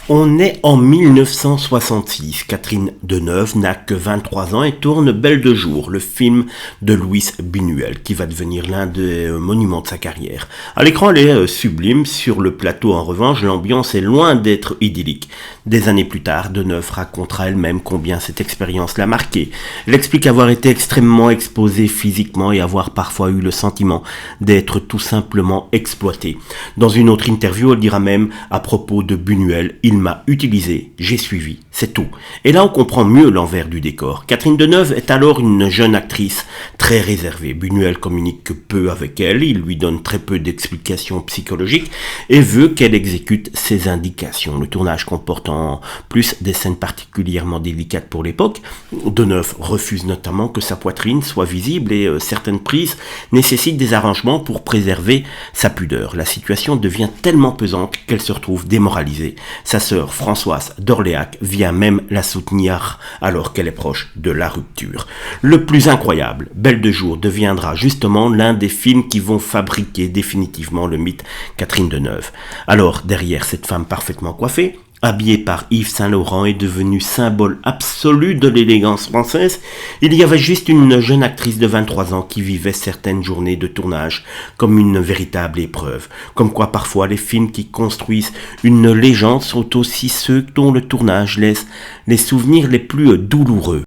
On est en 1966. Catherine Deneuve n'a que 23 ans et tourne Belle de jour, le film de Luis Buñuel, qui va devenir l'un des monuments de sa carrière. À l'écran, elle est sublime. Sur le plateau, en revanche, l'ambiance est loin d'être idyllique. Des années plus tard, Deneuve racontera elle-même combien cette expérience l'a marquée. Elle explique avoir été extrêmement exposée physiquement et avoir parfois eu le sentiment d'être tout simplement exploitée. Dans une autre interview, elle dira même à propos de Buñuel, il m'a utilisé, j'ai suivi, c'est tout. Et là on comprend mieux l'envers du décor. Catherine Deneuve est alors une jeune actrice très réservée. Buñuel communique que peu avec elle, il lui donne très peu d'explications psychologiques et veut qu'elle exécute ses indications. Le tournage comporte en plus des scènes particulièrement délicates pour l'époque. Deneuve refuse notamment que sa poitrine soit visible et certaines prises nécessitent des arrangements pour préserver sa pudeur. La situation devient tellement pesante qu'elle se retrouve démoralisée. Sa sœur Françoise d'Orléac vient même la soutenir alors qu'elle est proche de la rupture. Le plus incroyable, Belle de jour deviendra justement l'un des films qui vont fabriquer définitivement le mythe Catherine Deneuve. Alors, derrière cette femme parfaitement coiffée, habillée par Yves Saint-Laurent, est devenue symbole absolu de l'élégance française, il y avait juste une jeune actrice de 23 ans qui vivait certaines journées de tournage comme une véritable épreuve. Comme quoi parfois les films qui construisent une légende sont aussi ceux dont le tournage laisse les souvenirs les plus douloureux.